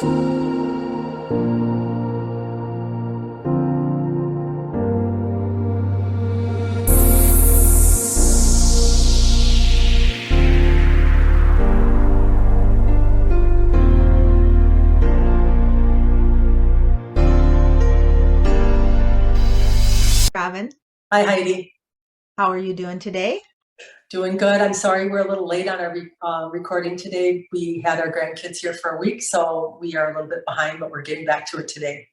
Robin, Hi, Heidi. how are you doing today? Doing good. I'm sorry we're a little late on our recording today. We had our grandkids here for a week, so we are a little bit behind, but we're getting back to it today.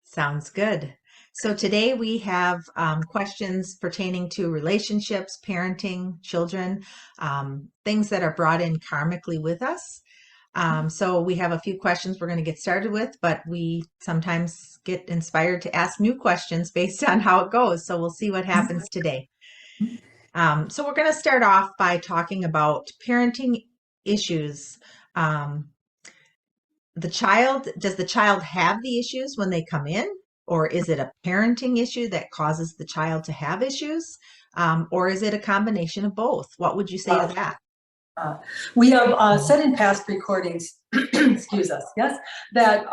Sounds good. So today we have questions pertaining to relationships, parenting, children, things that are brought in karmically with us. So we have a few questions we're going to get started with, but we sometimes get inspired to ask new questions based on how it goes. So we'll see what happens today. So we're going to start off by talking about parenting issues. Does the child have the issues when they come in, or is it a parenting issue that causes the child to have issues? Or is it a combination of both? What would you say to that? Uh, we have said in past recordings, excuse us, yes, that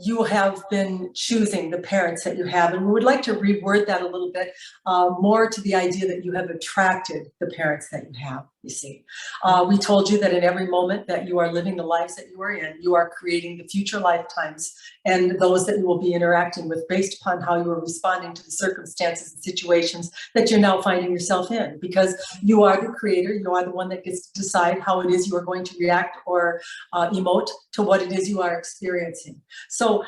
you have been choosing the parents that you have. And we would like to reword that a little bit more to the idea that you have attracted the parents that you have, you see. We told you that in every moment that you are living the lives that you are in, you are creating the future lifetimes and those that you will be interacting with based upon how you are responding to the circumstances and situations that you're now finding yourself in. Because you are the creator, you are the one that gets to decide how it is you are going to react or emote to what it is you are experiencing. So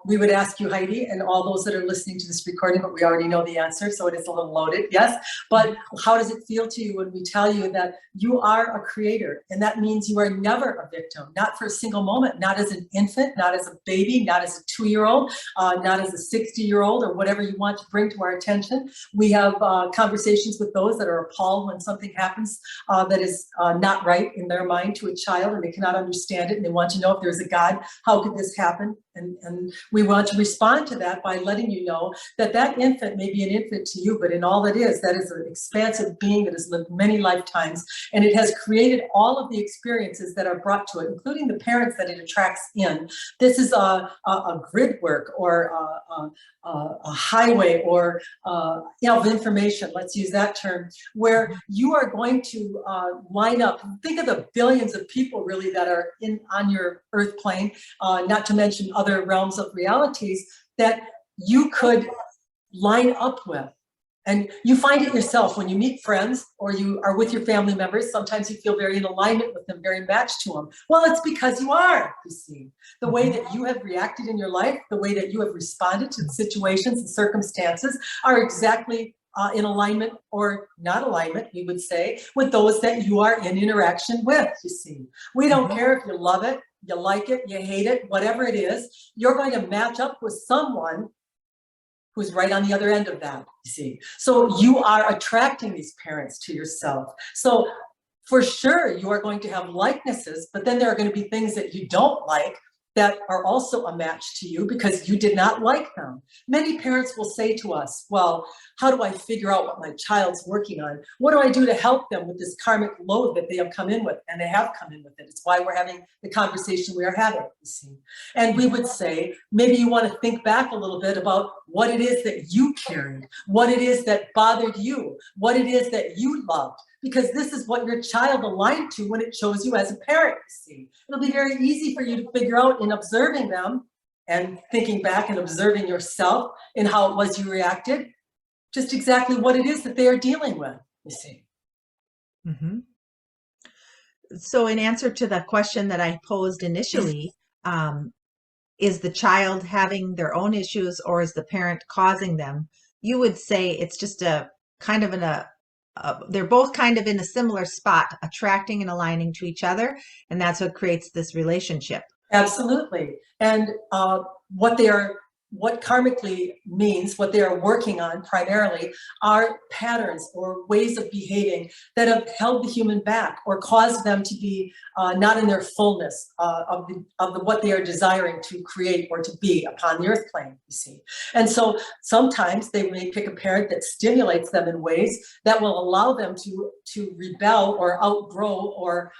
we would ask you, Heidi, and all those that are listening to this recording, but we already know the answer, so it is a little loaded, yes? But how does it feel to you when we tell you that you are a creator? And that means you are never a victim, not for a single moment, not as an infant, not as a baby, not as a 2-year-old, not as a 60-year-old, or whatever you want to bring to our attention. We have conversations with those that are appalled when something happens that is not right in their mind to a child, and they cannot understand it, and they want to know if there's a God, how could this happen? And we want to respond to that by letting you know that that infant may be an infant to you, but in all it is, that is an expansive being that has lived many lifetimes, and it has created all of the experiences that are brought to it, including the parents that it attracts in. This is a grid work or a highway or of information, let's use that term, where you are going to line up. Think of the billions of people really that are on your earth plane, not to mention other realms of realities that you could line up with. And you find it yourself when you meet friends or you are with your family members. Sometimes you feel very in alignment with them, very matched to them. Well, it's because you are, you see. The way that you have reacted in your life, the way that you have responded to the situations and circumstances are exactly in alignment or not alignment, we would say, with those that you are in interaction with, you see. We don't care if you love it, you like it, you hate it, whatever it is, you're going to match up with someone who's right on the other end of that, you see. So you are attracting these parents to yourself. So for sure, you are going to have likenesses, but then there are going to be things that you don't like that are also a match to you because you did not like them. Many parents will say to us, well, how do I figure out what my child's working on? What do I do to help them with this karmic load that they have come in with? And they have come in with it. It's why we're having the conversation we are having, you see. And we would say, maybe you want to think back a little bit about what it is that you carried, what it is that bothered you, what it is that you loved, because this is what your child aligned to when it chose you as a parent, you see. It'll be very easy for you to figure out in observing them and thinking back and observing yourself and how it was you reacted, just exactly what it is that they are dealing with, you see. Mm-hmm. So in answer to the question that I posed initially, is the child having their own issues or is the parent causing them? You would say it's just a kind of they're both kind of in a similar spot, attracting and aligning to each other, and that's what creates this relationship. Absolutely. And what they are what karmically means, what they are working on primarily, are patterns or ways of behaving that have held the human back or caused them to be not in their fullness of what they are desiring to create or to be upon the earth plane, you see. And so sometimes they may pick a parent that stimulates them in ways that will allow them to rebel or outgrow or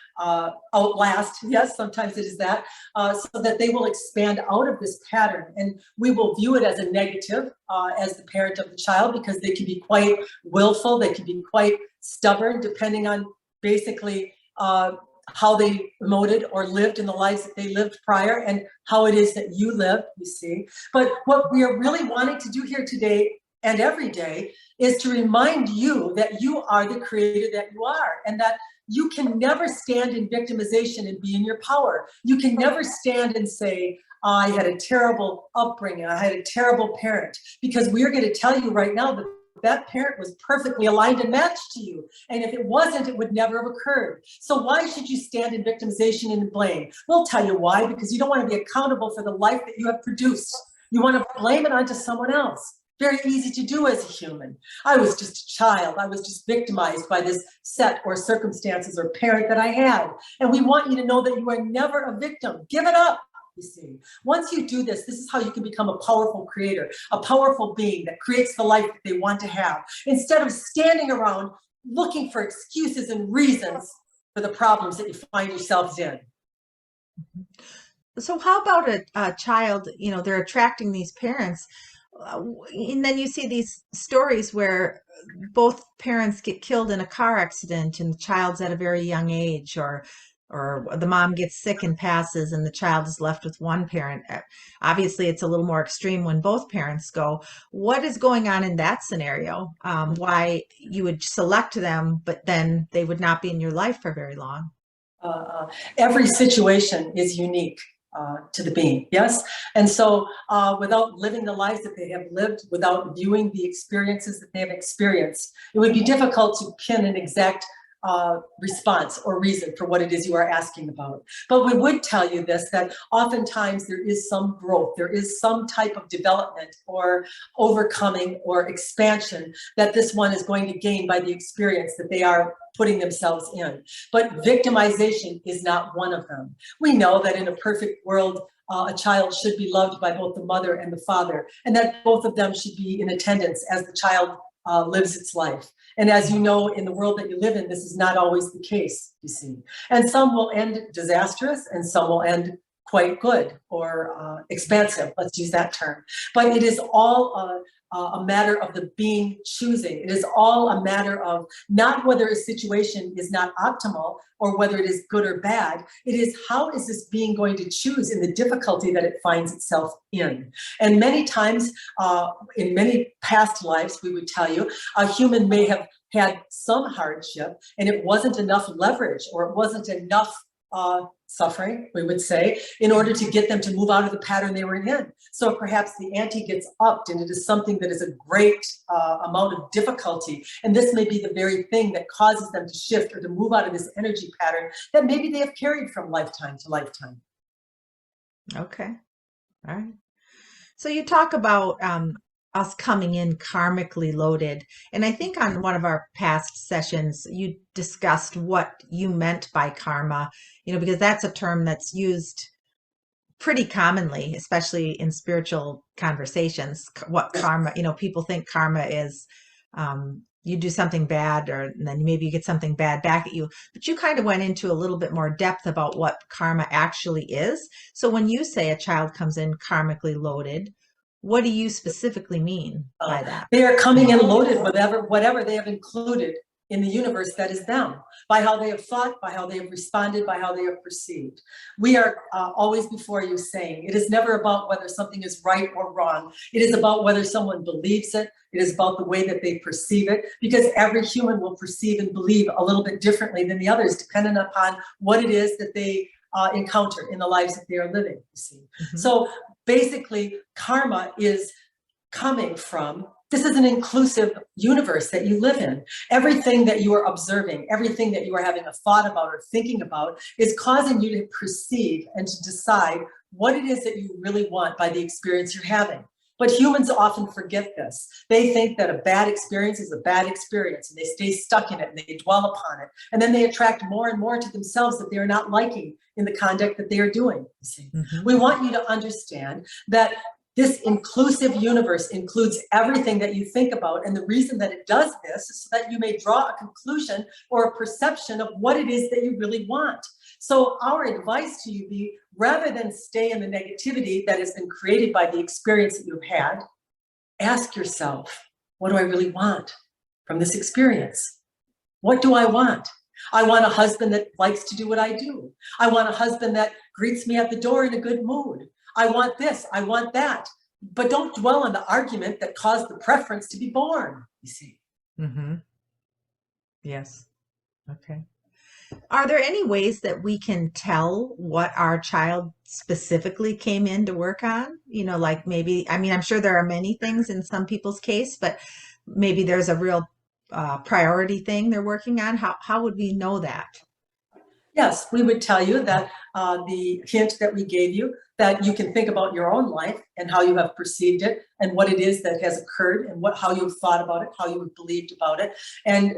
outlast, yes, sometimes it is that, so that they will expand out of this pattern. And we will view it as a negative as the parent of the child, because they can be quite willful, they can be quite stubborn, depending on basically how they emoted or lived in the lives that they lived prior and how it is that you live, you see. But what we are really wanting to do here today and every day is to remind you that you are the creator that you are, and that you can never stand in victimization and be in your power. You can never stand and say, I had a terrible upbringing, I had a terrible parent, because we're going to tell you right now that that parent was perfectly aligned and matched to you. And if it wasn't, it would never have occurred. So why should you stand in victimization and blame? We'll tell you why, because you don't want to be accountable for the life that you have produced. You want to blame it onto someone else. Very easy to do as a human. I was just a child. I was just victimized by this set or circumstances or parent that I had. And we want you to know that you are never a victim. Give it up. You see, once you do this, this is how you can become a powerful creator, a powerful being that creates the life that they want to have, instead of standing around looking for excuses and reasons for the problems that you find yourselves in. So how about a child, they're attracting these parents, and then you see these stories where both parents get killed in a car accident and the child's at a very young age, or the mom gets sick and passes and the child is left with one parent. Obviously, it's a little more extreme when both parents go. What is going on in that scenario? Why you would select them, but then they would not be in your life for very long? Every situation is unique to the being, yes? And so without living the lives that they have lived, without viewing the experiences that they have experienced, it would be difficult to pin an exact response or reason for what it is you are asking about. But we would tell you this, that oftentimes there is some growth, there is some type of development or overcoming or expansion that this one is going to gain by the experience that they are putting themselves in. But victimization is not one of them. We know that in a perfect world, a child should be loved by both the mother and the father, and that both of them should be in attendance as the child lives its life. And as you know, in the world that you live in, this is not always the case, you see. And some will end disastrous and some will end quite good or expansive, let's use that term. But it is all a matter of the being choosing. It is all a matter of not whether a situation is not optimal or whether it is good or bad. It is how is this being going to choose in the difficulty that it finds itself in. And many times, in many past lives, we would tell you, a human may have had some hardship and it wasn't enough leverage or it wasn't enough suffering, we would say, in order to get them to move out of the pattern they were in. So perhaps the ante gets upped and it is something that is a great amount of difficulty. And this may be the very thing that causes them to shift or to move out of this energy pattern that maybe they have carried from lifetime to lifetime. Okay. All right. So you talk about us coming in karmically loaded. And I think on one of our past sessions, you discussed what you meant by karma, because that's a term that's used pretty commonly, especially in spiritual conversations. What karma, people think karma is you do something bad and then maybe you get something bad back at you. But you kind of went into a little bit more depth about what karma actually is. So when you say a child comes in karmically loaded, what do you specifically mean by that? They are coming in loaded with whatever they have included in the universe that is them, by how they have thought, by how they have responded, by how they have perceived. We are always before you saying, it is never about whether something is right or wrong. It is about whether someone believes it. It is about the way that they perceive it, because every human will perceive and believe a little bit differently than the others, depending upon what it is that they encounter in the lives that they are living, you see. Mm-hmm. So basically, karma is coming from, this is an inclusive universe that you live in. Everything that you are observing, everything that you are having a thought about or thinking about is causing you to perceive and to decide what it is that you really want by the experience you're having. But humans often forget this. They think that a bad experience is a bad experience, and they stay stuck in it and they dwell upon it. And then they attract more and more to themselves that they are not liking in the conduct that they are doing. You see, we want you to understand that this inclusive universe includes everything that you think about. And the reason that it does this is so that you may draw a conclusion or a perception of what it is that you really want. So our advice to you be, rather than stay in the negativity that has been created by the experience that you've had, ask yourself, what do I really want from this experience? What do I want? I want a husband that likes to do what I do. I want a husband that greets me at the door in a good mood. I want this, I want that. But don't dwell on the argument that caused the preference to be born, you see. Yes. Okay. Are there any ways that we can tell what our child specifically came in to work on? You know, like maybe, I mean, I'm sure there are many things in some people's case, but maybe there's a real priority thing they're working on. How would we know that? Yes, we would tell you that the hint that we gave you, that you can think about your own life and how you have perceived it and what it is that has occurred and how you've thought about it, how you've believed about it. And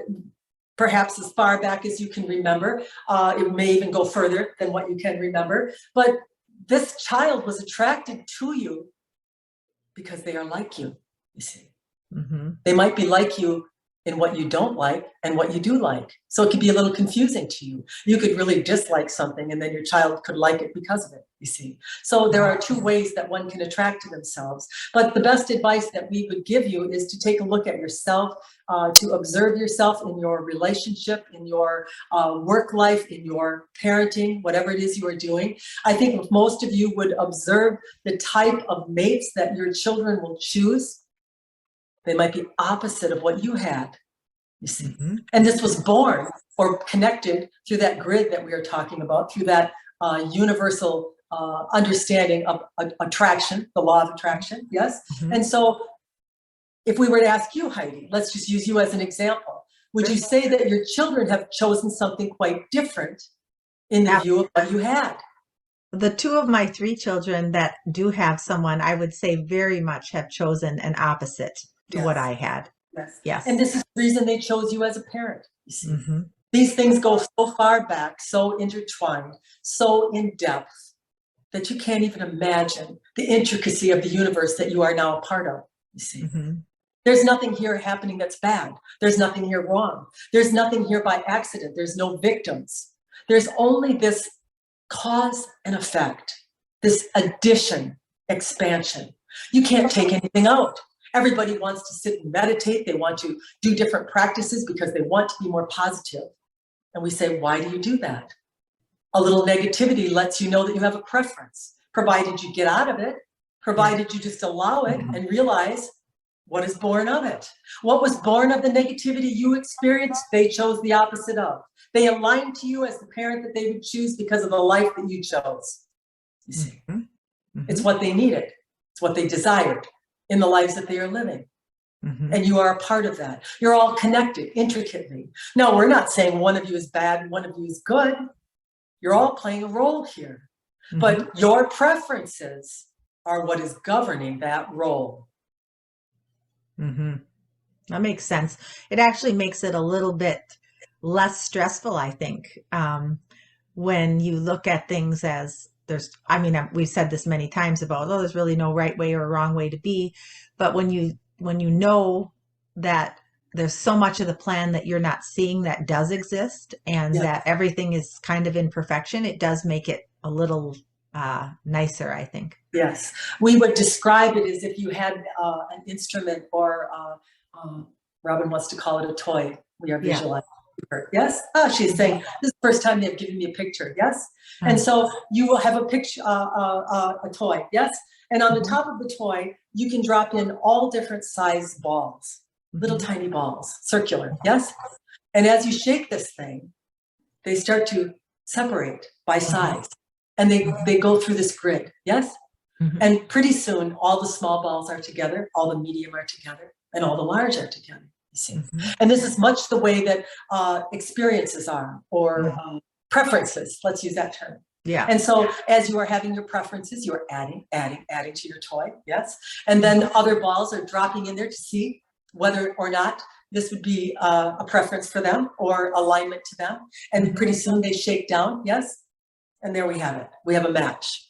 perhaps as far back as you can remember, it may even go further than what you can remember. But this child was attracted to you because they are like you, you see. They might be like you in what you don't like and what you do like. So it could be a little confusing to you. You could really dislike something and then your child could like it because of it, you see. So there are two ways that one can attract to themselves. But the best advice that we would give you is to take a look at yourself, to observe yourself in your relationship, in your work life, in your parenting, whatever it is you are doing. I think if most of you would observe the type of mates that your children will choose, they might be opposite of what you had, you see. And this was born or connected through that grid that we are talking about, through that universal understanding of attraction, the law of attraction, yes? And so if we were to ask you, Heidi, let's just use you as an example. Would you say that your children have chosen something quite different in the view of what you had? The two of my three children that do have someone, I would say very much have chosen an opposite to what I had. Yes. And this is the reason they chose you as a parent, you see. These things go so far back, so intertwined, so in depth, that you can't even imagine the intricacy of the universe that you are now a part of, you see. There's nothing here happening that's bad. There's nothing here wrong. There's nothing here by accident. There's no victims. There's only this cause and effect, this addition, expansion. You can't take anything out. Everybody wants to sit and meditate. They want to do different practices because they want to be more positive. And we say, why do you do that? A little negativity lets you know that you have a preference, provided you get out of it, provided you just allow it and realize what is born of it. What was born of the negativity you experienced, they chose the opposite of. They aligned to you as the parent that they would choose because of the life that you chose. You see, it's what they needed. It's what they desired in the lives that they are living. And you are a part of that. You're all connected intricately. No, we're not saying one of you is bad and one of you is good. You're all playing a role here. But your preferences are what is governing that role. That makes sense. It actually makes it a little bit less stressful, I think, when you look at things as we've said this many times about, there's really no right way or wrong way to be. But when you know that there's so much of the plan that you're not seeing that does exist, and that everything is kind of in perfection, it does make it a little nicer, I think. Yes, we would describe it as if you had an instrument, or Robin wants to call it a toy. We are visualizing. Yes. She's saying this is the first time they've given me a picture. Yes. And so you will have a picture, a toy. Yes. And on the top of the toy, you can drop in all different size balls, little tiny balls, circular. Yes. And as you shake this thing, they start to separate by size, and they go through this grid. Yes. And pretty soon, all the small balls are together, all the medium are together, and all the large are together. You see, and this is much the way that experiences are, or preferences. Let's use that term. Yeah. And so as you are having your preferences, you are adding to your toy, yes? And then other balls are dropping in there to see whether or not this would be a preference for them or alignment to them. And pretty soon they shake down, yes? And there we have it. We have a match.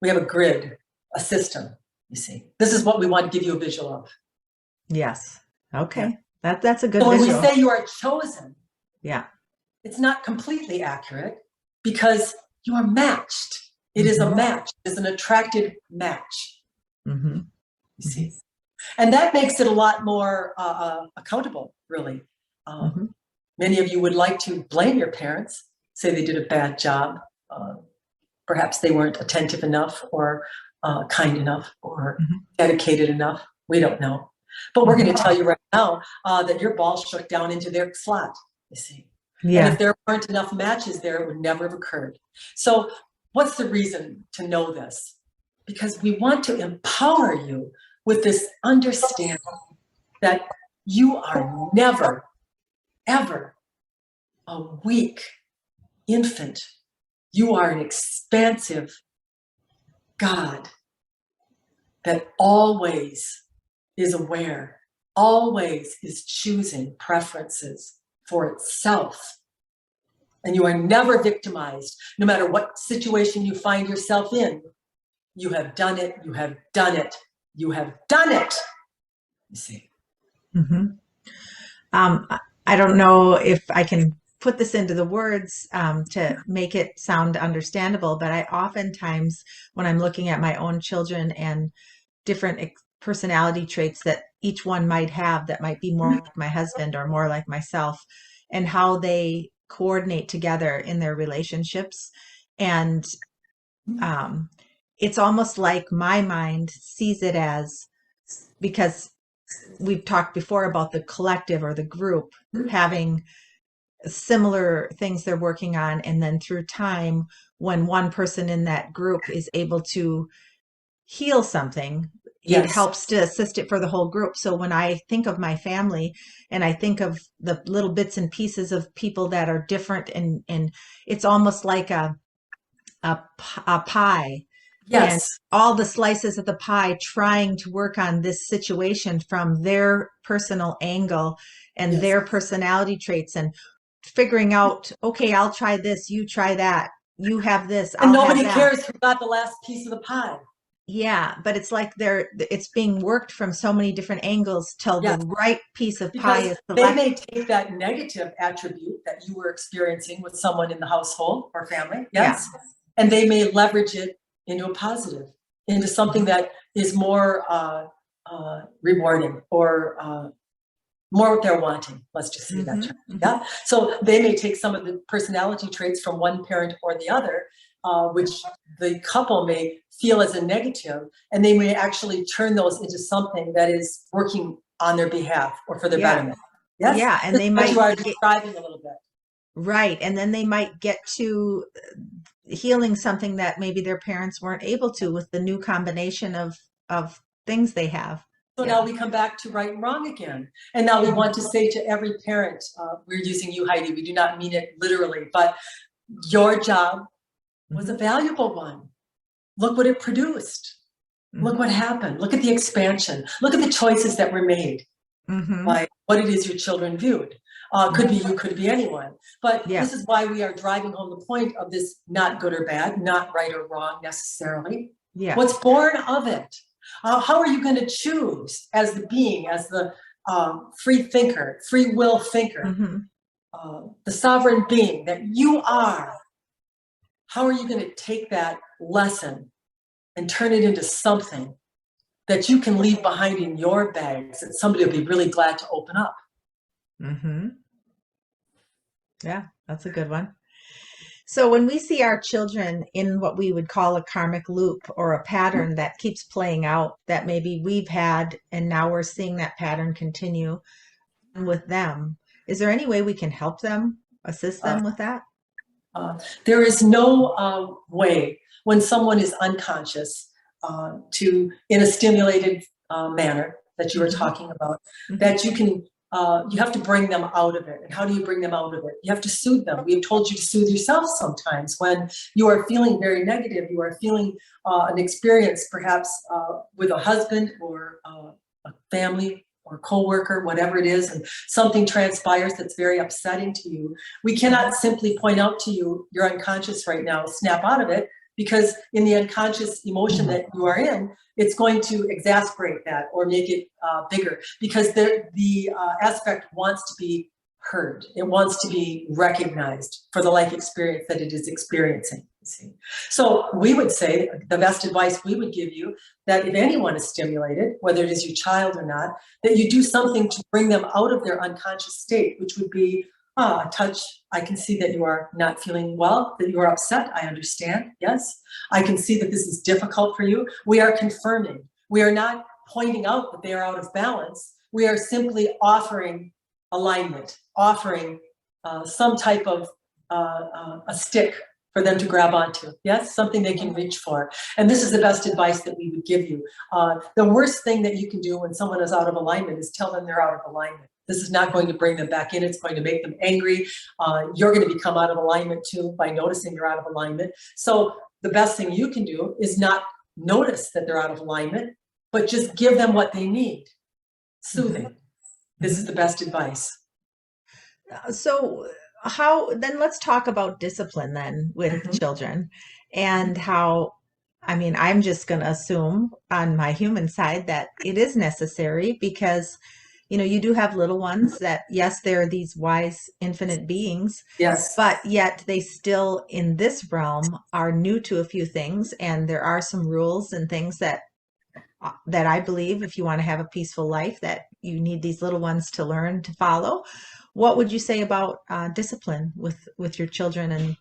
We have a grid, a system, you see. This is what we want to give you a visual of. Yes. Okay. Yeah. That's a good So when visual. we say you are chosen, yeah, it's not completely accurate because you are matched. It is a match. It's an attracted match. You see. And that makes it a lot more accountable, really. Many of you would like to blame your parents, say they did a bad job. Perhaps they weren't attentive enough or kind enough or dedicated enough. We don't know. But we're going to tell you right now that your ball shook down into their slot, you see. Yeah. And if there weren't enough matches there, it would never have occurred. So what's the reason to know this? Because we want to empower you with this understanding that you are never, ever a weak infant. You are an expansive God that always is aware, always is choosing preferences for itself. And you are never victimized, no matter what situation you find yourself in. You have done it, you have done it, you have done it, you see. I don't know if I can put this into the words to make it sound understandable, but I oftentimes, when I'm looking at my own children and different personality traits that each one might have that might be more like my husband or more like myself, and how they coordinate together in their relationships. And it's almost like my mind sees it as, because we've talked before about the collective or the group having similar things they're working on. And then through time, when one person in that group is able to heal something, it helps to assist it for the whole group. So when I think of my family and I think of the little bits and pieces of people that are different, and it's almost like a pie. Yes. And all the slices of the pie trying to work on this situation from their personal angle and their personality traits, and figuring out, okay, I'll try this, you try that, you have this, and I'll nobody have that. cares who got the last piece of the pie. Yeah, but it's like it's being worked from so many different angles till the right piece of pie is selected. They may take that negative attribute that you were experiencing with someone in the household or family, and they may leverage it into a positive, into something that is more rewarding or more what they're wanting. Let's just say that term. So they may take some of the personality traits from one parent or the other, which the couple may feel as a negative, and they may actually turn those into something that is working on their behalf or for their betterment. Yes? Yeah, and they might you are describing a little bit. Right, and then they might get to healing something that maybe their parents weren't able to with the new combination of things they have. So now we come back to right and wrong again. And now we want to say to every parent, we're using you, Heidi, we do not mean it literally, but your job was a valuable one. Look what it produced. Look what happened. Look at the expansion. Look at the choices that were made by what it is your children viewed. Could be you, could be anyone. But this is why we are driving home the point of this not good or bad, not right or wrong necessarily. What's born of it? How are you going to choose as the being, as the free thinker, free will thinker, the sovereign being that you are? How are you going to take that lesson and turn it into something that you can leave behind in your bags that somebody will be really glad to open up? Yeah, that's a good one. So when we see our children in what we would call a karmic loop or a pattern that keeps playing out that maybe we've had, and now we're seeing that pattern continue with them, is there any way we can help them, assist them with that? There is no way when someone is unconscious to, in a stimulated manner that you were talking about, that you can you have to bring them out of it. And how do you bring them out of it? You have to soothe them. We've told you to soothe yourself sometimes when you are feeling very negative, you are feeling an experience perhaps with a husband or a family or coworker, whatever it is, and something transpires that's very upsetting to you. We cannot simply point out to you, you're unconscious right now, snap out of it, because in the unconscious emotion that you are in, it's going to exasperate that or make it bigger, because the aspect wants to be heard. It wants to be recognized for the life experience that it is experiencing. You see. So we would say the best advice we would give you, that if anyone is stimulated, whether it is your child or not, that you do something to bring them out of their unconscious state, which would be a touch. I can see that you are not feeling well, that you are upset. I understand. Yes. I can see that this is difficult for you. We are confirming. We are not pointing out that they are out of balance. We are simply offering alignment, offering some type of a stick for them to grab onto. Yes, something they can reach for. And this is the best advice that we would give you. The worst thing that you can do when someone is out of alignment is tell them they're out of alignment. This is not going to bring them back in. It's going to make them angry. You're going to become out of alignment too by noticing you're out of alignment. So the best thing you can do is not notice that they're out of alignment, but just give them what they need. Soothing. This is the best advice. So let's talk about discipline then with children, and how, I mean, I'm just going to assume on my human side that it is necessary, because, you know, you do have little ones that, yes, they're these wise, infinite beings, Yes, but yet they still in this realm are new to a few things. And there are some rules and things that I believe, if you want to have a peaceful life, that you need these little ones to learn to follow. What would you say about discipline with your children and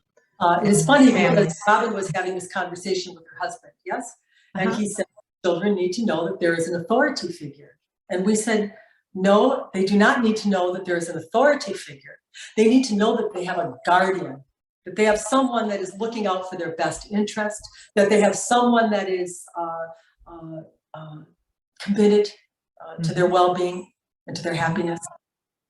it's funny families? because Robin was having this conversation with her husband, yes? And he said, children need to know that there is an authority figure. And we said, no, they do not need to know that there is an authority figure. They need to know that they have a guardian, that they have someone that is looking out for their best interest, that they have someone that is committed to their well-being and to their happiness.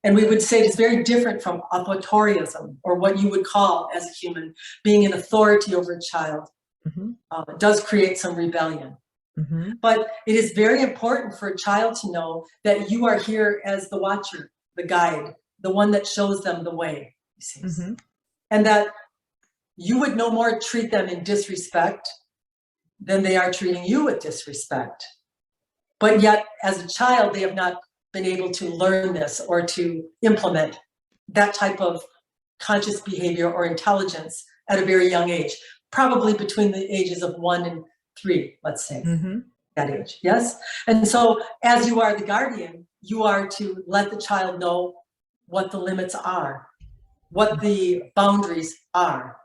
And we would say it's very different from authoritarianism, or what you would call, as a human, being an authority over a child. It does create some rebellion. But it is very important for a child to know that you are here as the watcher, the guide, the one that shows them the way. You see. And that you would no more treat them in disrespect than they are treating you with disrespect. But yet, as a child, they have not been able to learn this or to implement that type of conscious behavior or intelligence at a very young age, probably between the ages of 1 and 3, let's say, that age, yes? And so as you are the guardian, you are to let the child know what the limits are, what the boundaries are,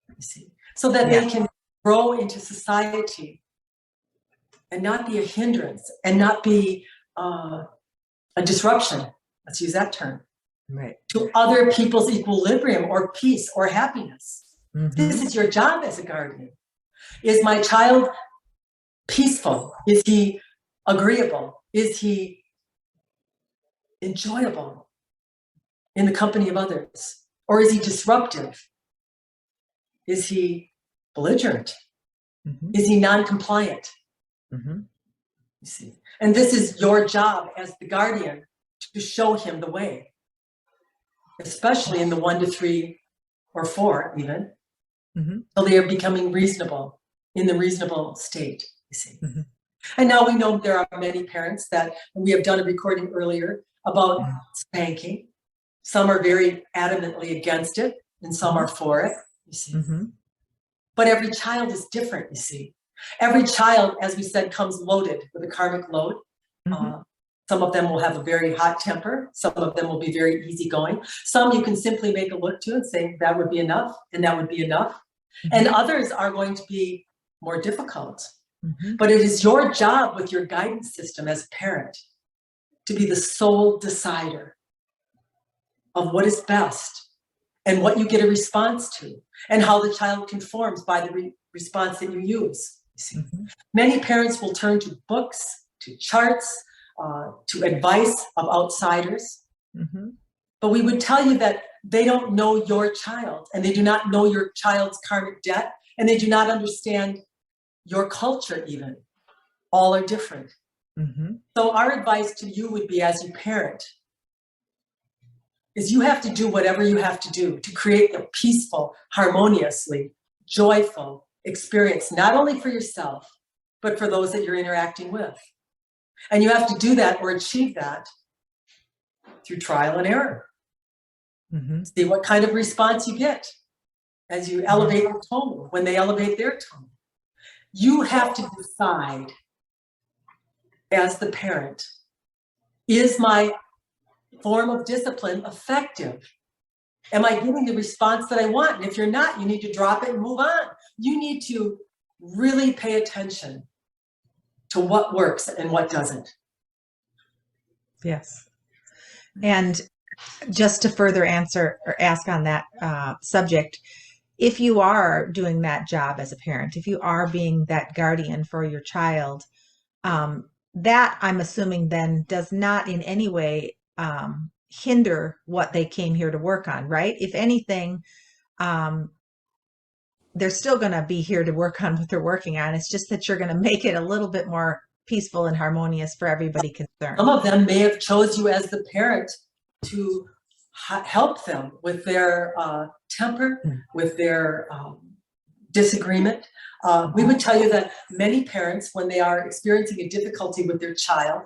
you see, so that they can grow into society and not be a hindrance and not be a disruption, let's use that term, to other people's equilibrium or peace or happiness. This is your job as a guardian. Is my child peaceful? Is he agreeable? Is he enjoyable in the company of others? Or is he disruptive? Is he belligerent? Is he non-compliant? You see, and this is your job as the guardian to show him the way, especially in the 1 to 3 or 4 even, so they are becoming reasonable, in the reasonable state, you see. And now we know there are many parents that, we have done a recording earlier about spanking. Some are very adamantly against it, and some are for it, you see. But every child is different, you see. Every child, as we said, comes loaded with a karmic load. Some of them will have a very hot temper. Some of them will be very easygoing. Some you can simply make a look to and say, that would be enough, and that would be enough. And others are going to be more difficult. But it is your job with your guidance system as a parent to be the sole decider of what is best and what you get a response to, and how the child conforms by the response that you use. You see. Many parents will turn to books, to charts, to advice of outsiders. Mm-hmm. But we would tell you that they don't know your child, and they do not know your child's karmic debt, and they do not understand your culture even. All are different. Mm-hmm. So our advice to you would be, as you parent, is you have to do whatever you have to do to create a peaceful, harmoniously, joyful experience, not only for yourself, but for those that you're interacting with. And you have to do that or achieve that through trial and error. Mm-hmm. See what kind of response you get as you elevate your tone, when they elevate their tone. You have to decide as the parent, is my form of discipline effective? Am I getting the response that I want? And if you're not, you need to drop it and move on. You need to really pay attention to what works and what doesn't. Yes. And just to further answer or ask on that subject, if you are doing that job as a parent, if you are being that guardian for your child, that I'm assuming then does not in any way hinder what they came here to work on, right? If anything, they're still going to be here to work on what they're working on. It's just that you're going to make it a little bit more peaceful and harmonious for everybody concerned. Some of them may have chose you as the parent to help them with their temper, with their disagreement. We would tell you that many parents, when they are experiencing a difficulty with their child,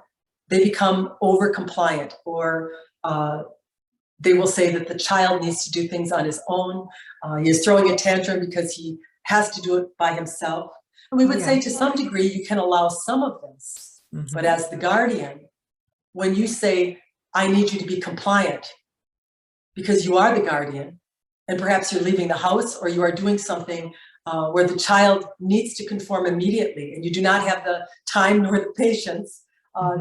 they become over compliant, or they will say that the child needs to do things on his own. He is throwing a tantrum because he has to do it by himself. And we would say to some degree, you can allow some of this. Mm-hmm. But as the guardian, when you say, I need you to be compliant, because you are the guardian, and perhaps you're leaving the house or you are doing something where the child needs to conform immediately, and you do not have the time nor the patience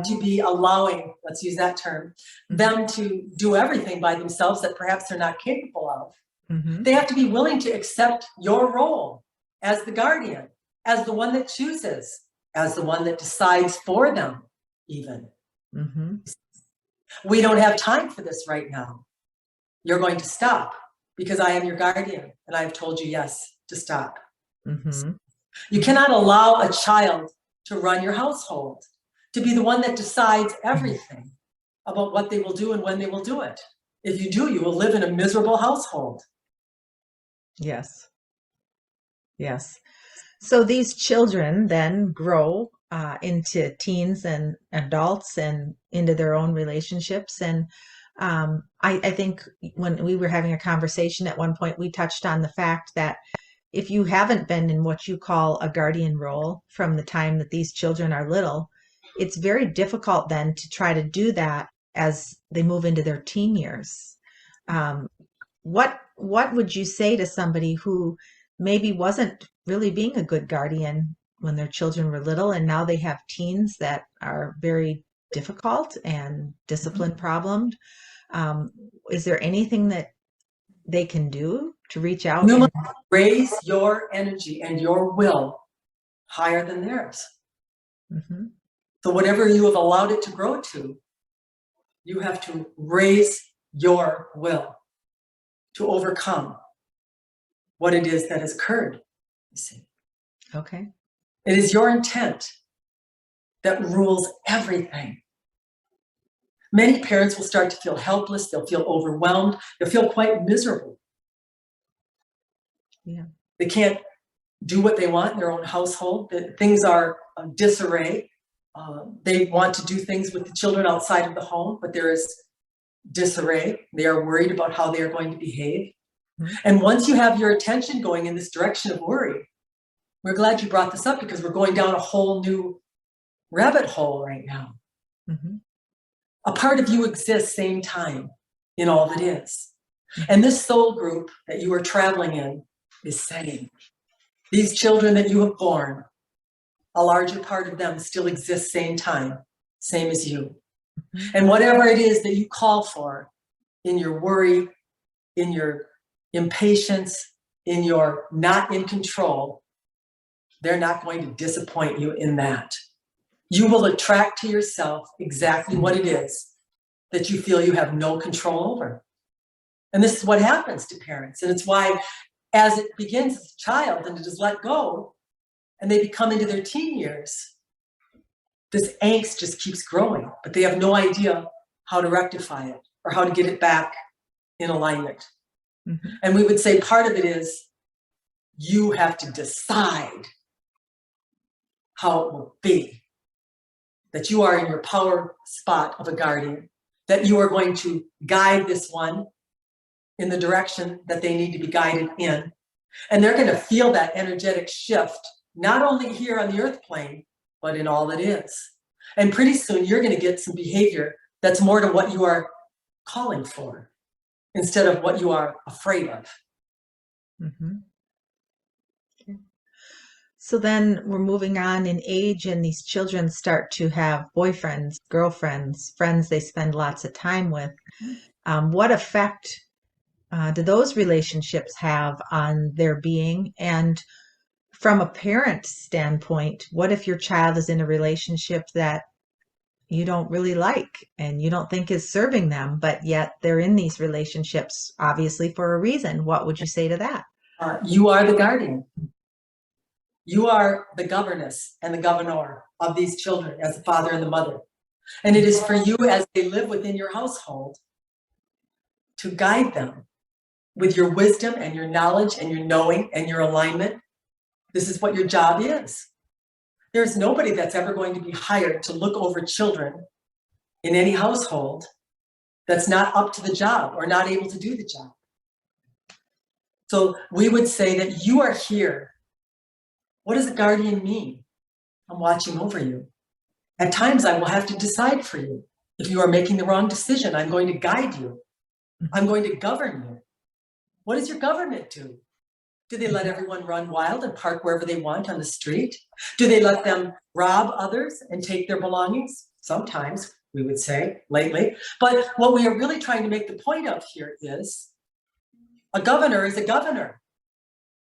to be allowing, let's use that term, them to do everything by themselves that perhaps they're not capable of. Mm-hmm. They have to be willing to accept your role as the guardian, as the one that chooses, as the one that decides for them, even. Mm-hmm. We don't have time for this right now. You're going to stop because I am your guardian and I've told you yes to stop. Mm-hmm. You cannot allow a child to run your household, to be the one that decides everything about what they will do and when they will do it. If you do, you will live in a miserable household. Yes. Yes. So these children then grow into teens and adults and into their own relationships. And I think when we were having a conversation at one point, we touched on the fact that if you haven't been in what you call a guardian role from the time that these children are little, it's very difficult then to try to do that as they move into their teen years. What would you say to somebody who maybe wasn't really being a good guardian when their children were little, and now they have teens that are very difficult and discipline problemed? Is there anything that they can do to reach out? You must raise your energy and your will higher than theirs. Mm-hmm. So whatever you have allowed it to grow to, you have to raise your will to overcome what it is that has occurred, you see. Okay. It is your intent that rules everything. Many parents will start to feel helpless, they'll feel overwhelmed, they'll feel quite miserable. Yeah. They can't do what they want in their own household. Things are disarray. They want to do things with the children outside of the home, but there is disarray. They are worried about how they are going to behave. Mm-hmm. And once you have your attention going in this direction of worry, we're glad you brought this up because we're going down a whole new rabbit hole right now. Mm-hmm. A part of you exists same time in all that is. And this soul group that you are traveling in is saying, these children that you have born, a larger part of them still exists same time, same as you. Mm-hmm. And whatever it is that you call for in your worry, in your impatience, in your not in control, they're not going to disappoint you in that. you will attract to yourself exactly what it is that you feel you have no control over. And this is what happens to parents. And it's why, as it begins as a child and it is let go, and they become into their teen years, this angst just keeps growing, but they have no idea how to rectify it or how to get it back in alignment. Mm-hmm. And we would say part of it is you have to decide how it will be, that you are in your power spot of a guardian, that you are going to guide this one in the direction that they need to be guided in. And they're going to feel that energetic shift, not only here on the earth plane, but in all that is. And pretty soon you're going to get some behavior that's more to what you are calling for instead of what you are afraid of. Mm-hmm. Okay. So then we're moving on in age, and these children start to have boyfriends, girlfriends, friends they spend lots of time with. What effect do those relationships have on their being? And from a parent standpoint, what if your child is in a relationship that you don't really like and you don't think is serving them, but yet they're in these relationships, obviously for a reason? What would you say to that? You are the guardian. You are the governess and the governor of these children as the father and the mother. And it is for you, as they live within your household, to guide them with your wisdom and your knowledge and your knowing and your alignment. This is what your job is. There's nobody that's ever going to be hired to look over children in any household that's not up to the job or not able to do the job. So we would say that you are here. What does a guardian mean? I'm watching over you. At times I will have to decide for you. If you are making the wrong decision, I'm going to guide you. I'm going to govern you. What does your government do? Do they let everyone run wild and park wherever they want on the street? Do they let them rob others and take their belongings? Sometimes, we would say, lately. But what we are really trying to make the point of here is a governor is a governor.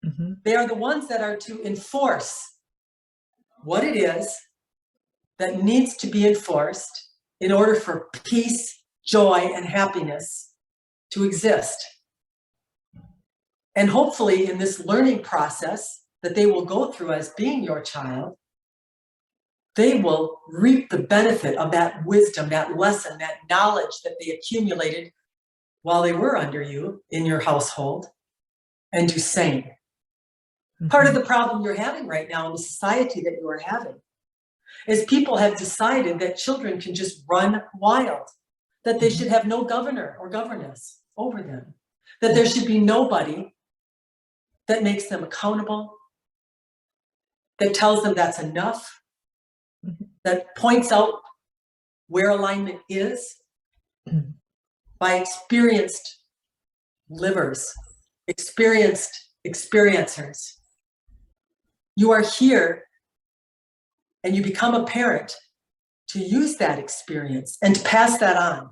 Mm-hmm. They are the ones that are to enforce what it is that needs to be enforced in order for peace, joy, and happiness to exist. And hopefully in this learning process that they will go through as being your child, they will reap the benefit of that wisdom, that lesson, that knowledge that they accumulated while they were under you in your household, and do same. Mm-hmm. Part of the problem you're having right now in the society that you are having is people have decided that children can just run wild, that they should have no governor or governess over them, that there should be nobody that makes them accountable, that tells them that's enough, that points out where alignment is by experienced livers, experienced experiencers. You are here and you become a parent to use that experience and to pass that on.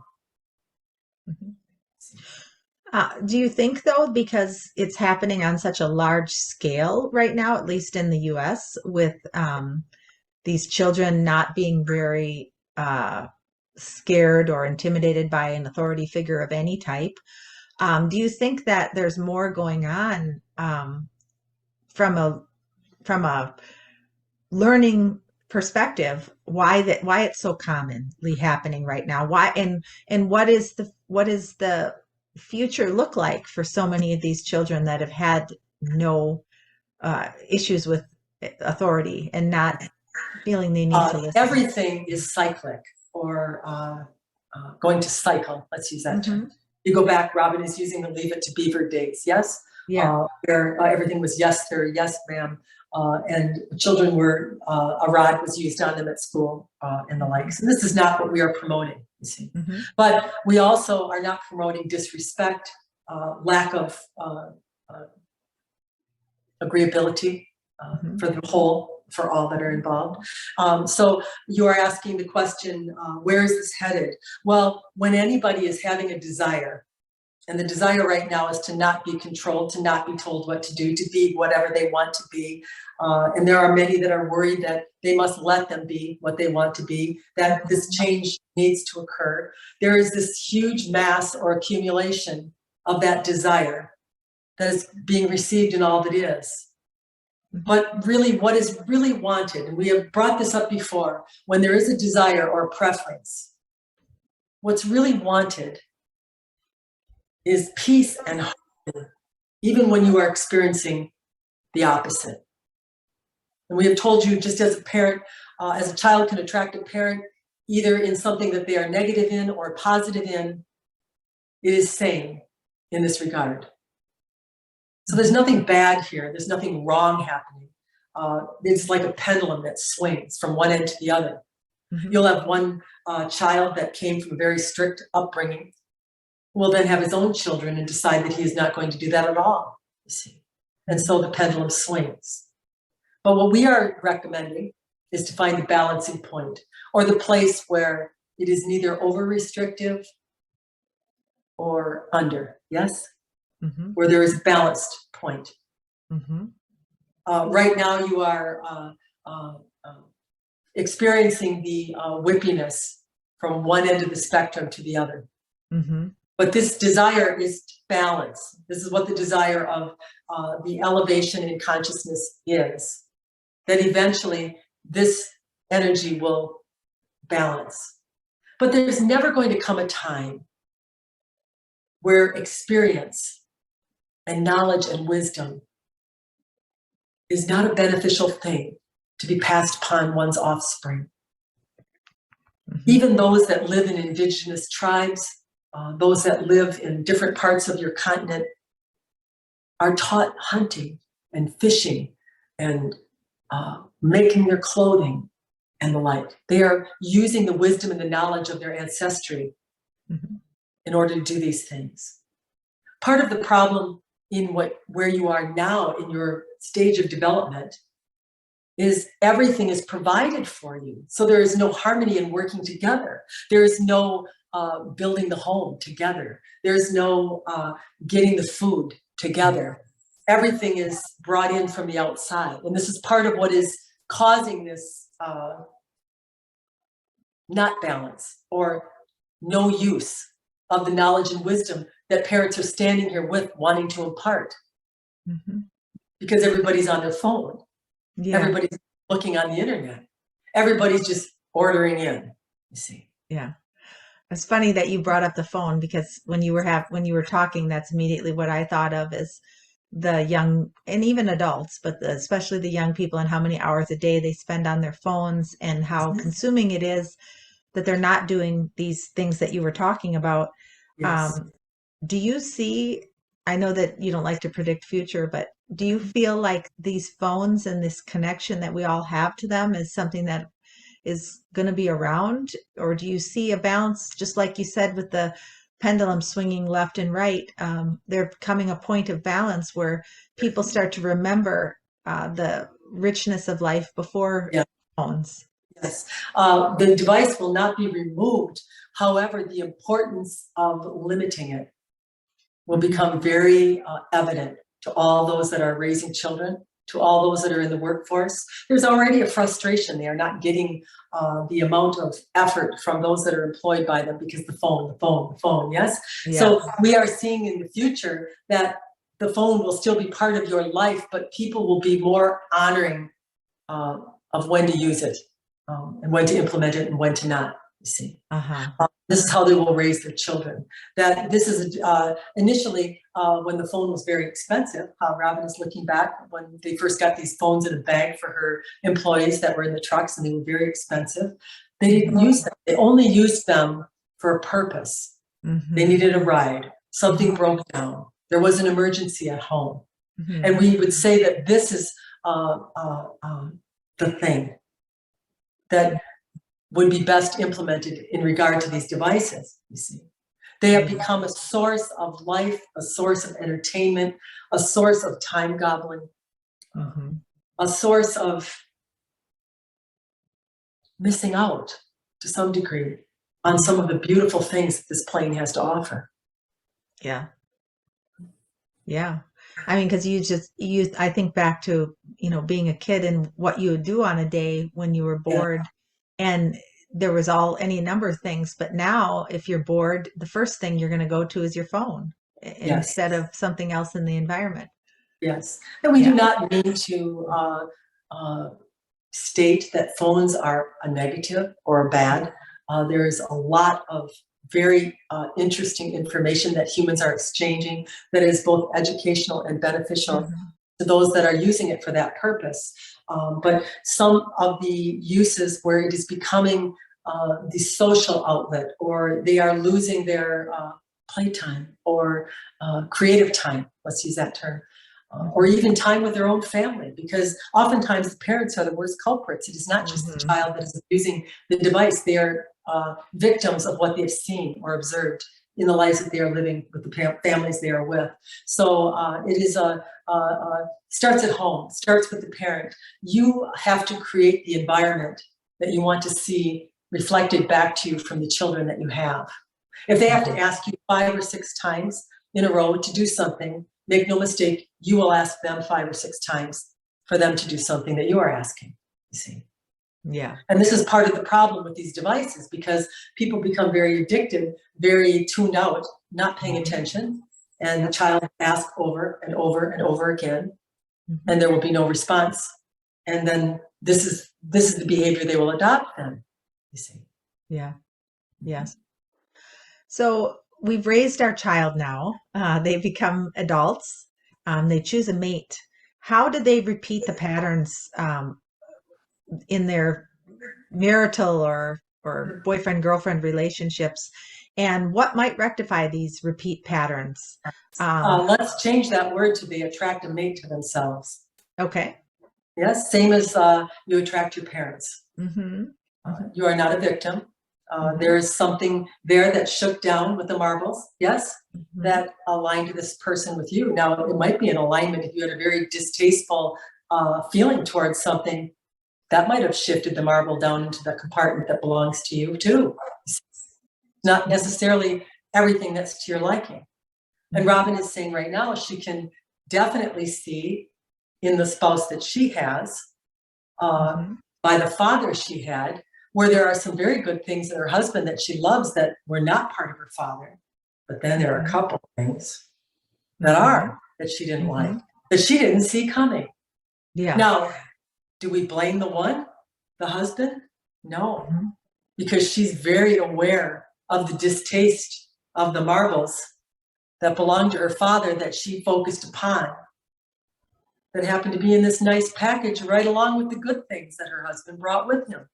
Do you think, though, because it's happening on such a large scale right now, at least in the US, with these children not being very scared or intimidated by an authority figure of any type, do you think that there's more going on from a learning perspective, why it's so commonly happening right now? Why and what is the future look like for so many of these children that have had no issues with authority and not feeling they need to listen? Everything is cyclic, or going to cycle. Let's use that term. You go back, Robin is using the Leave It to Beaver days, yes? Yeah. Where everything was yes, sir, yes, ma'am. And children were, a rod was used on them at school and the likes. And this is not what we are promoting, you see. Mm-hmm. But we also are not promoting disrespect, lack of agreeability for the whole, for all that are involved. So you are asking the question, where is this headed? Well, when anybody is having a desire And the desire right now is to not be controlled, to not be told what to do, to be whatever they want to be. And there are many that are worried that they must let them be what they want to be, that this change needs to occur. There is this huge mass or accumulation of that desire that is being received in all that is. But really, what is really wanted, and we have brought this up before, when there is a desire or a preference, what's really wanted is peace and harmony, even when you are experiencing the opposite. And we have told you, just as a parent, as a child can attract a parent, either in something that they are negative in or positive in, it is same in this regard. So there's nothing bad here. There's nothing wrong happening. It's like a pendulum that swings from one end to the other. You'll have one child that came from a very strict upbringing, will then have his own children and decide that he is not going to do that at all, you see. And so the pendulum swings. But what we are recommending is to find the balancing point, or the place where it is neither over-restrictive or under, yes? Where there is a balanced point. Right now you are experiencing the whippiness from one end of the spectrum to the other. But this desire is balance. This is what the desire of the elevation in consciousness is. That eventually this energy will balance. But there's never going to come a time where experience and knowledge and wisdom is not a beneficial thing to be passed upon one's offspring. Even those that live in indigenous tribes, those that live in different parts of your continent are taught hunting and fishing and making their clothing and the like. They are using the wisdom and the knowledge of their ancestry in order to do these things. Part of the problem in where you are now in your stage of development is everything is provided for you. So there is no harmony in working together. There is no building the home together. There's no getting the food together. Everything is brought in from the outside. And this is part of what is causing this not balance or no use of the knowledge and wisdom that parents are standing here with wanting to impart. Because everybody's on their phone. Everybody's looking on the internet. Everybody's just ordering in, you see. Yeah. It's funny that you brought up the phone, because when you were talking, that's immediately what I thought of, is the young, and even adults, but especially the young people, and how many hours a day they spend on their phones, and how consuming it is, that they're not doing these things that you were talking about. Yes. Do you see, I know that you don't like to predict future, but do you feel like these phones and this connection that we all have to them is something that is going to be around? Or do you see a balance, just like you said, with the pendulum swinging left and right? There coming a point of balance where people start to remember the richness of life before phones. Yes, the device will not be removed. However, the importance of limiting it will become very evident to all those that are raising children, to all those that are in the workforce. There's already a frustration. They are not getting the amount of effort from those that are employed by them because the phone, yes? So we are seeing in the future that the phone will still be part of your life, but people will be more honoring of when to use it and when to implement it and when to not, you see. This is how they will raise their children. That this is initially when the phone was very expensive. Robin is looking back when they first got these phones in a bag for her employees that were in the trucks, and they were very expensive. They didn't use them. They only used them for a purpose. They needed a ride. Something broke down. There was an emergency at home. And we would say that this is the thing that would be best implemented in regard to these devices, you see. They have become a source of life, a source of entertainment, a source of time gobbling, a source of missing out to some degree on some of the beautiful things that this plane has to offer. Yeah. Yeah. I mean, because I think back to, being a kid and what you would do on a day when you were Yeah. bored. And there was any number of things. But now, if you're bored, the first thing you're going to go to is your phone Yes. instead of something else in the environment. Yes. And we do Yeah. not mean to uh, state that phones are a negative or a bad. There's a lot of very interesting information that humans are exchanging that is both educational and beneficial Mhm. to those that are using it for that purpose. But some of the uses where it is becoming the social outlet, or they are losing their playtime or creative time, let's use that term, or Mhm. even time with their own family, because oftentimes the parents are the worst culprits. It is not just the Mhm. child that is abusing the device. They are victims of what they've seen or observed in the lives that they are living with the families they are with. So it is starts at home, starts with the parent. You have to create the environment that you want to see reflected back to you from the children that you have. If they have to ask you 5 or 6 times in a row to do something, make no mistake, you will ask them 5 or 6 times for them to do something that you are asking, you see. Yeah. And this is part of the problem with these devices, because people become very addicted, very tuned out, not paying attention, and the child asks over and over and over again, Mhm. and there will be no response. And then this is the behavior they will adopt then, you see. Yeah. Yes. So we've raised our child now. They become adults. They choose a mate. How do they repeat the patterns in their marital or boyfriend girlfriend relationships? And what might rectify these repeat patterns? Let's change that word to they attract a mate to themselves. Okay. Yes, same as you attract your parents. Mm-hmm. Mm-hmm. You are not a victim. Mm-hmm. There is something there that shook down with the marbles, yes, Mm-hmm. that aligned this person with you. Now, it might be an alignment if you had a very distasteful feeling towards something, that might have shifted the marble down into the compartment that belongs to you too. Not necessarily everything that's to your liking. And Mm-hmm. Robin is saying right now, she can definitely see in the spouse that she has, uh, Mm-hmm. by the father she had, where there are some very good things in her husband that she loves that were not part of her father. But then there are a Mm-hmm. couple of things that Mm-hmm. are, that she didn't Mm-hmm. like, that she didn't see coming. Yeah. Now, do we blame the one, the husband? No, Mm-hmm. because she's very aware of the distaste of the marbles that belonged to her father that she focused upon, that happened to be in this nice package right along with the good things that her husband brought with him,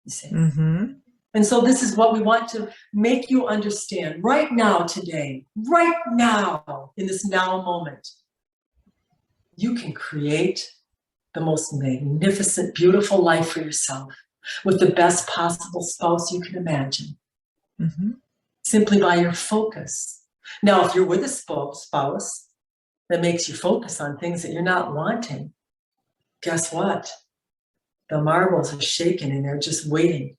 you see. Mm-hmm. And so this is what we want to make you understand right now, today, right now, in this now moment. You can create the most magnificent, beautiful life for yourself with the best possible spouse you can imagine, Mm-hmm. simply by your focus. Now, if you're with a spouse that makes you focus on things that you're not wanting, guess what? The marbles are shaking and they're just waiting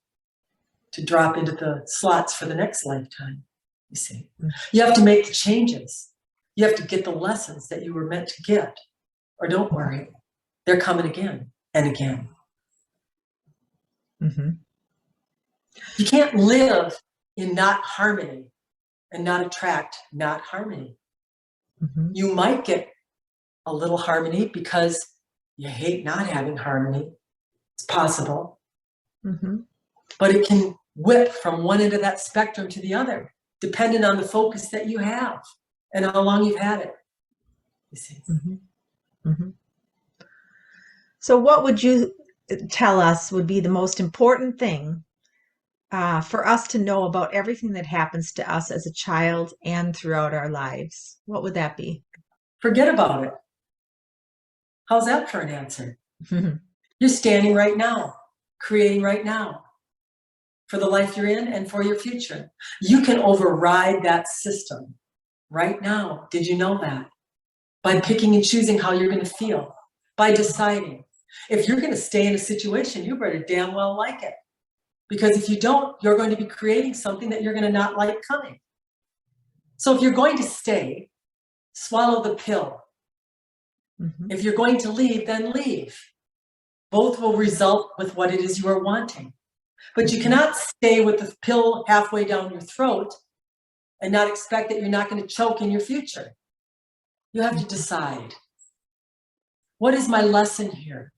to drop into the slots for the next lifetime, you see. You have to make the changes. You have to get the lessons that you were meant to get, or don't worry, they're coming again and again. Mm-hmm. You can't live in not harmony and not attract not harmony. Mm-hmm. You might get a little harmony because you hate not having harmony. It's possible, Mm-hmm. but it can whip from one end of that spectrum to the other, depending on the focus that you have and how long you've had it, you see. Mm-hmm. Mm-hmm. So, what would you tell us would be the most important thing for us to know about everything that happens to us as a child and throughout our lives? What would that be? Forget about it. How's that for an answer? Mm-hmm. You're standing right now, creating right now for the life you're in and for your future. You can override that system right now. Did you know that? By picking and choosing how you're going to feel, by deciding. If you're going to stay in a situation, you better damn well like it. Because if you don't, you're going to be creating something that you're going to not like coming. So if you're going to stay, swallow the pill. Mhm. If you're going to leave, then leave. Both will result with what it is you are wanting. But you cannot stay with the pill halfway down your throat and not expect that you're not going to choke in your future. You have to decide, what is my lesson here?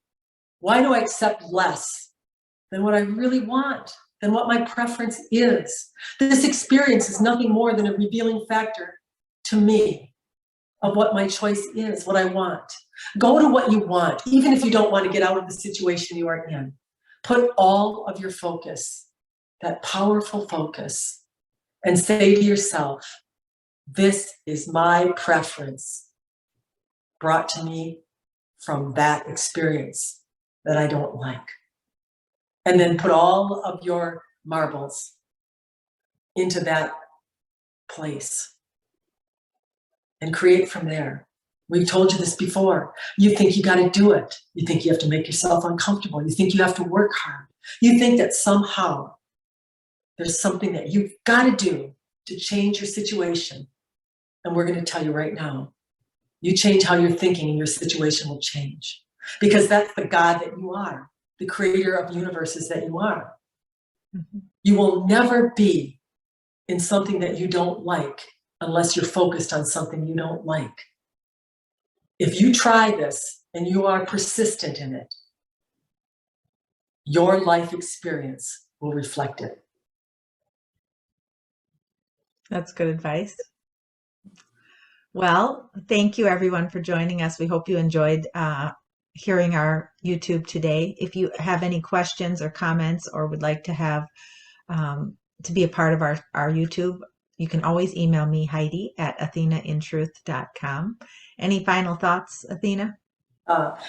Why do I accept less than what I really want, than what my preference is? This experience is nothing more than a revealing factor to me of what my choice is, what I want. Go to what you want, even if you don't want to get out of the situation you are in. Put all of your focus, that powerful focus, and say to yourself, this is my preference brought to me from that experience that I don't like. And then put all of your marbles into that place and create from there. We've told you this before. You think you got to do it. You think you have to make yourself uncomfortable. You think you have to work hard. You think that somehow there's something that you've got to do to change your situation. And we're going to tell you right now, you change how you're thinking and your situation will change. Because that's the God that you are, the creator of universes that you are. Mm-hmm. You will never be in something that you don't like unless you're focused on something you don't like. If you try this and you are persistent in it, your life experience will reflect it. That's good advice. Well, thank you everyone for joining us. We hope you enjoyed hearing our YouTube today. If you have any questions or comments or would like to have to be a part of our YouTube, you can always email me, Heidi, at athenaintruth.com. Any final thoughts, Athena?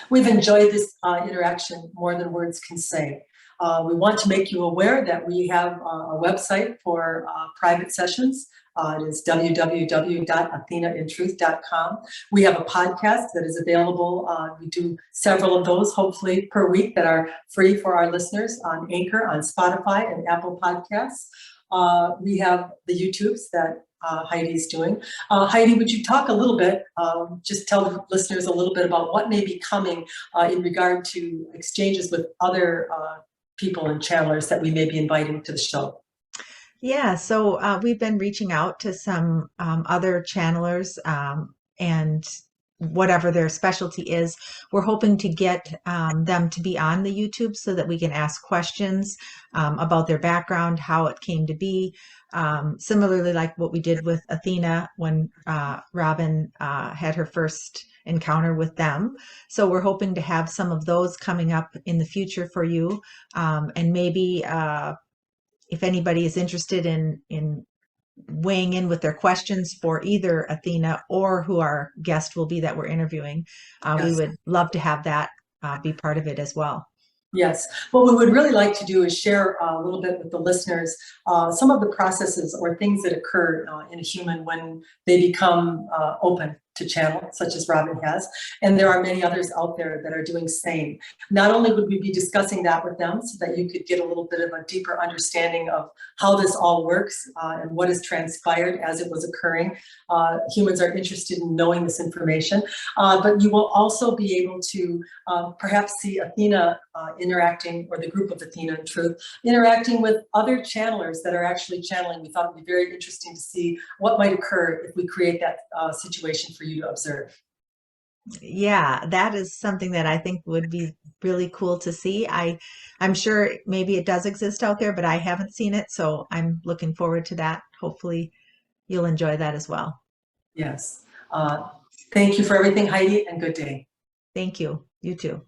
We've enjoyed this interaction more than words can say. We want to make you aware that we have a website for private sessions. It is www.athenaintruth.com. We have a podcast that is available. We do several of those, hopefully, per week that are free for our listeners on Anchor, on Spotify, and Apple Podcasts. We have the YouTubes that Heidi's doing. Heidi, would you talk a little bit, just tell the listeners a little bit about what may be coming in regard to exchanges with other people and channelers that we may be inviting to the show? Yeah, so we've been reaching out to some other channelers and whatever their specialty is, we're hoping to get them to be on the YouTube so that we can ask questions about their background, how it came to be. Similarly, like what we did with Athena when Robin had her first encounter with them. So we're hoping to have some of those coming up in the future for you. And maybe if anybody is interested in weighing in with their questions for either Athena or who our guest will be that we're interviewing, we Yes. would love to have that be part of it as well. Yes. What we would really like to do is share a little bit with the listeners some of the processes or things that occur in a human when they become open to channel, such as Robin has. And there are many others out there that are doing the same. Not only would we be discussing that with them so that you could get a little bit of a deeper understanding of how this all works and what has transpired as it was occurring. Humans are interested in knowing this information, but you will also be able to perhaps see Athena interacting, or the group of Athena in Truth, interacting with other channelers that are actually channeling. We thought it would be very interesting to see what might occur if we create that situation for you to observe. Yeah, that is something that I think would be really cool to see. I'm sure maybe it does exist out there, but I haven't seen it, so I'm looking forward to that. Hopefully you'll enjoy that as well. Yes. Thank you for everything, Heidi, and good day. Thank you. You too.